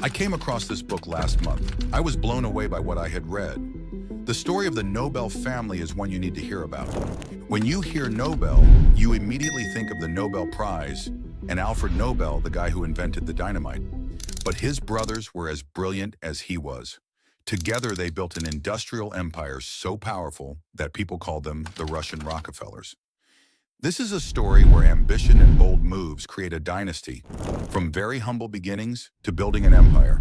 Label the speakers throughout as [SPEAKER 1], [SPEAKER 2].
[SPEAKER 1] I came across this book last month. I was blown away by what I had read. The story of the Nobel family is one you need to hear about. When you hear Nobel, you immediately think of the Nobel Prize and Alfred Nobel, the guy who invented the dynamite. But his brothers were as brilliant as he was. Together, they built an industrial empire so powerful that people called them the Russian Rockefellers. This is a story where ambition and bold moves create a dynasty, from very humble beginnings to building an empire.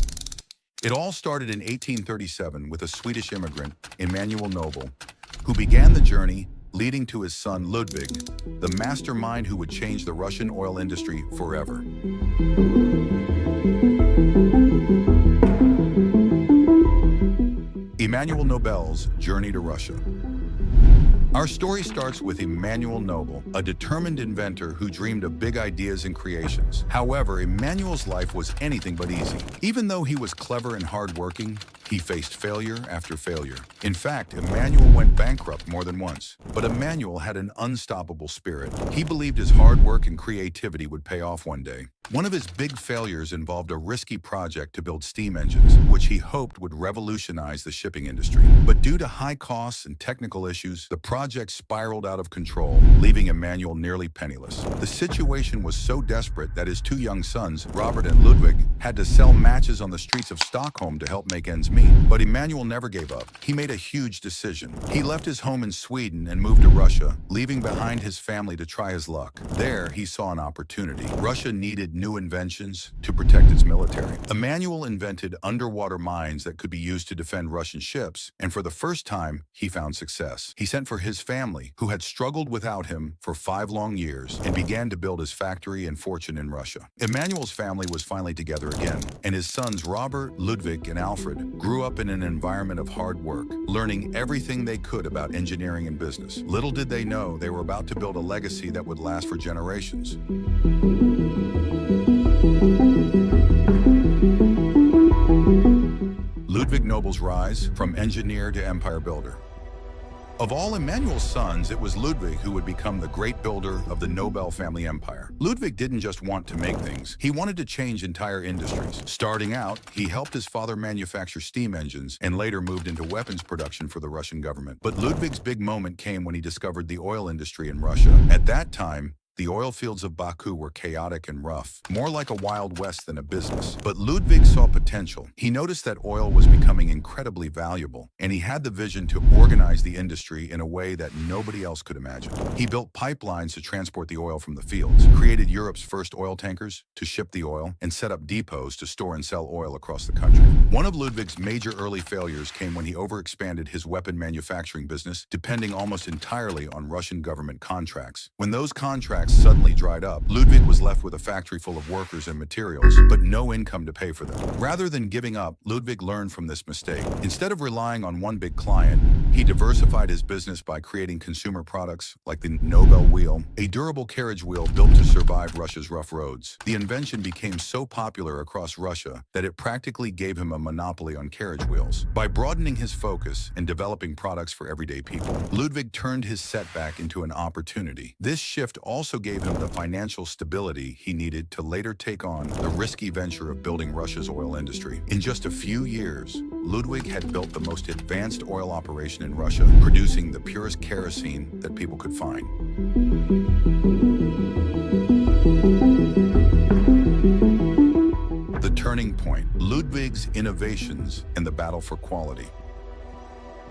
[SPEAKER 1] It all started in 1837 with a Swedish immigrant, Emanuel Nobel, who began the journey leading to his son Ludwig, the mastermind who would change the Russian oil industry forever. Emanuel Nobel's journey to Russia. Our story starts with Emanuel Nobel, a determined inventor who dreamed of big ideas and creations. However, Emanuel's life was anything but easy. Even though he was clever and hardworking, he faced failure after failure. In fact, Emanuel went bankrupt more than once. But Emanuel had an unstoppable spirit. He believed his hard work and creativity would pay off one day. One of his big failures involved a risky project to build steam engines, which he hoped would revolutionize the shipping industry. But due to high costs and technical issues, the project spiraled out of control, leaving Emanuel nearly penniless. The situation was so desperate that his two young sons, Robert and Ludwig, had to sell matches on the streets of Stockholm to help make ends meet. But Emanuel never gave up. He made a huge decision. He left his home in Sweden and moved to Russia, leaving behind his family to try his luck. There, he saw an opportunity. Russia needed new inventions to protect its military. Emanuel invented underwater mines that could be used to defend Russian ships, and for the first time, he found success. He sent for his family, who had struggled without him for 5 long years, and began to build his factory and fortune in Russia. Emanuel's family was finally together again, and his sons Robert, Ludwig, and Alfred grew up in an environment of hard work, learning everything they could about engineering and business. Little did they know they were about to build a legacy that would last for generations. Ludwig Nobel's rise from engineer to empire builder. Of all Emanuel's sons, it was Ludwig who would become the great builder of the Nobel family empire. Ludwig didn't just want to make things, he wanted to change entire industries. Starting out, he helped his father manufacture steam engines and later moved into weapons production for the Russian government. But Ludwig's big moment came when he discovered the oil industry in Russia. At that time, the oil fields of Baku were chaotic and rough, more like a Wild West than a business. But Ludwig saw potential. He noticed that oil was becoming incredibly valuable, and he had the vision to organize the industry in a way that nobody else could imagine. He built pipelines to transport the oil from the fields, created Europe's first oil tankers to ship the oil, and set up depots to store and sell oil across the country. One of Ludwig's major early failures came when he overexpanded his weapon manufacturing business, depending almost entirely on Russian government contracts. When those contracts suddenly dried up, Ludwig was left with a factory full of workers and materials, but no income to pay for them. Rather than giving up, Ludwig learned from this mistake. Instead of relying on one big client, he diversified his business by creating consumer products like the Nobel wheel, a durable carriage wheel built to survive Russia's rough roads. The invention became so popular across Russia that it practically gave him a monopoly on carriage wheels. By broadening his focus and developing products for everyday people, Ludwig turned his setback into an opportunity. This shift also gave him the financial stability he needed to later take on the risky venture of building Russia's oil industry. In just a few years, Ludwig had built the most advanced oil operation in Russia, producing the purest kerosene that people could find. The turning point: Ludwig's innovations and the battle for quality.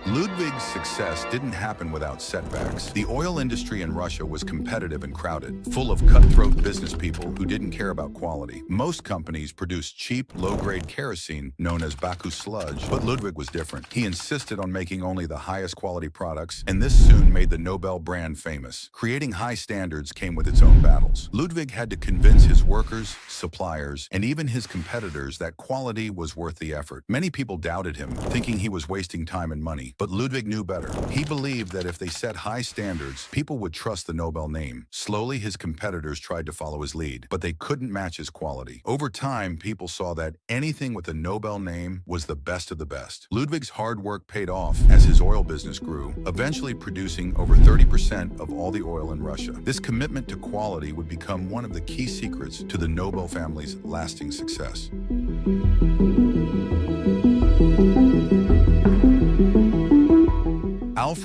[SPEAKER 1] Ludwig's success didn't happen without setbacks. The oil industry in Russia was competitive and crowded, full of cutthroat business people who didn't care about quality. Most companies produced cheap, low-grade kerosene, known as Baku sludge, but Ludwig was different. He insisted on making only the highest quality products, and this soon made the Nobel brand famous. Creating high standards came with its own battles. Ludwig had to convince his workers, suppliers, and even his competitors that quality was worth the effort. Many people doubted him, thinking he was wasting time and money. But Ludwig knew better. He believed that if they set high standards, people would trust the Nobel name. Slowly, his competitors tried to follow his lead, but they couldn't match his quality. Over time, people saw that anything with a Nobel name was the best of the best. Ludwig's hard work paid off as his oil business grew, eventually producing over 30% of all the oil in Russia. This commitment to quality would become one of the key secrets to the Nobel family's lasting success.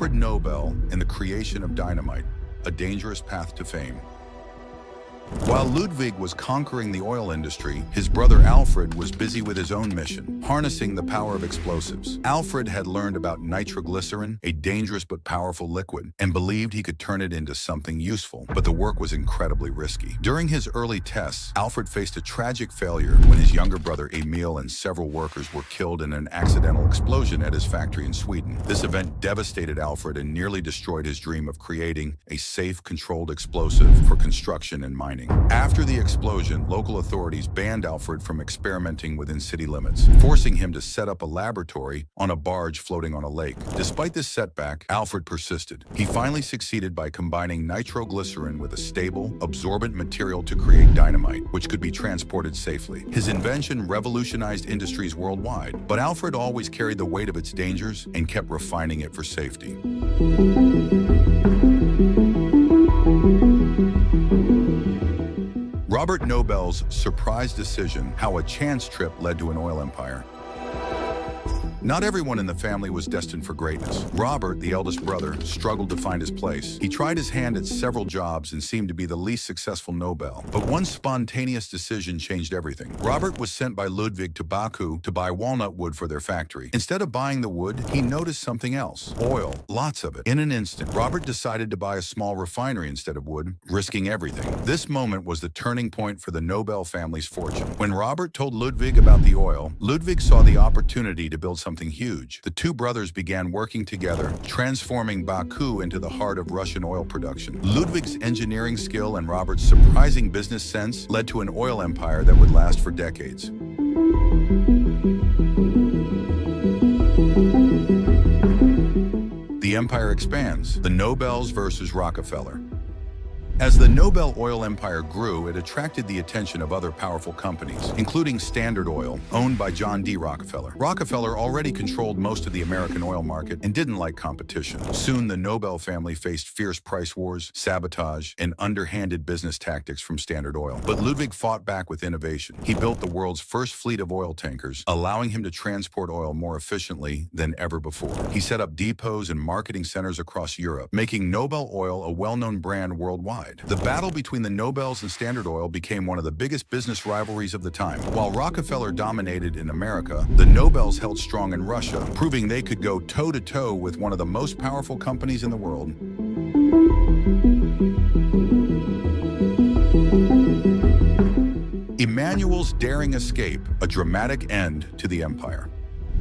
[SPEAKER 1] Alfred Nobel and the creation of dynamite, a dangerous path to fame. While Ludwig was conquering the oil industry, his brother Alfred was busy with his own mission, harnessing the power of explosives. Alfred had learned about nitroglycerin, a dangerous but powerful liquid, and believed he could turn it into something useful, but the work was incredibly risky. During his early tests, Alfred faced a tragic failure when his younger brother Emil and several workers were killed in an accidental explosion at his factory in Sweden. This event devastated Alfred and nearly destroyed his dream of creating a safe, controlled explosive for construction and mining. After the explosion, local authorities banned Alfred from experimenting within city limits, forcing him to set up a laboratory on a barge floating on a lake. Despite this setback, Alfred persisted. He finally succeeded by combining nitroglycerin with a stable, absorbent material to create dynamite, which could be transported safely. His invention revolutionized industries worldwide, but Alfred always carried the weight of its dangers and kept refining it for safety. Robert Nobel's surprise decision, how a chance trip led to an oil empire. Not everyone in the family was destined for greatness. Robert, the eldest brother, struggled to find his place. He tried his hand at several jobs and seemed to be the least successful Nobel. But one spontaneous decision changed everything. Robert was sent by Ludwig to Baku to buy walnut wood for their factory. Instead of buying the wood, he noticed something else. Oil, lots of it. In an instant, Robert decided to buy a small refinery instead of wood, risking everything. This moment was the turning point for the Nobel family's fortune. When Robert told Ludwig about the oil, Ludwig saw the opportunity to build something huge. The two brothers began working together, transforming Baku into the heart of Russian oil production. Ludwig's engineering skill and Robert's surprising business sense led to an oil empire that would last for decades. The empire expands. The Nobels versus Rockefeller. As the Nobel oil empire grew, it attracted the attention of other powerful companies, including Standard Oil, owned by John D. Rockefeller. Rockefeller already controlled most of the American oil market and didn't like competition. Soon, the Nobel family faced fierce price wars, sabotage, and underhanded business tactics from Standard Oil. But Ludwig fought back with innovation. He built the world's first fleet of oil tankers, allowing him to transport oil more efficiently than ever before. He set up depots and marketing centers across Europe, making Nobel Oil a well-known brand worldwide. The battle between the Nobels and Standard Oil became one of the biggest business rivalries of the time. While Rockefeller dominated in America, the Nobels held strong in Russia, proving they could go toe-to-toe with one of the most powerful companies in the world. Emanuel's daring escape, a dramatic end to the empire.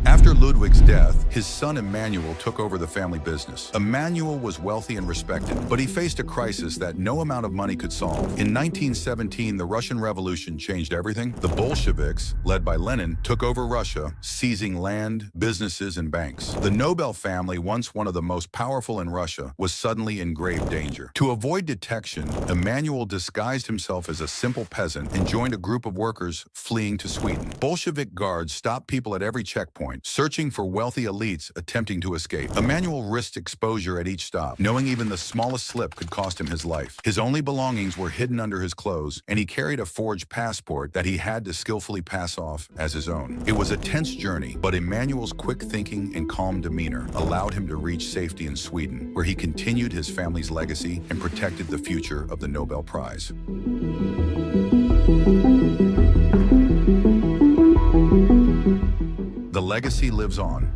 [SPEAKER 1] After Ludwig's death, his son Emanuel took over the family business. Emanuel was wealthy and respected, but he faced a crisis that no amount of money could solve. In 1917, the Russian Revolution changed everything. The Bolsheviks, led by Lenin, took over Russia, seizing land, businesses, and banks. The Nobel family, once one of the most powerful in Russia, was suddenly in grave danger. To avoid detection, Emanuel disguised himself as a simple peasant and joined a group of workers fleeing to Sweden. Bolshevik guards stopped people at every checkpoint, searching for wealthy elites attempting to escape. Emanuel risked exposure at each stop, knowing even the smallest slip could cost him his life. His only belongings were hidden under his clothes, and he carried a forged passport that he had to skillfully pass off as his own. It was a tense journey, but Emanuel's quick thinking and calm demeanor allowed him to reach safety in Sweden, where he continued his family's legacy and protected the future of the Nobel Prize. The legacy lives on.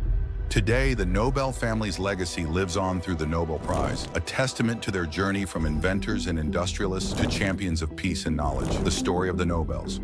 [SPEAKER 1] Today, the Nobel family's legacy lives on through the Nobel Prize, a testament to their journey from inventors and industrialists to champions of peace and knowledge, the story of the Nobels.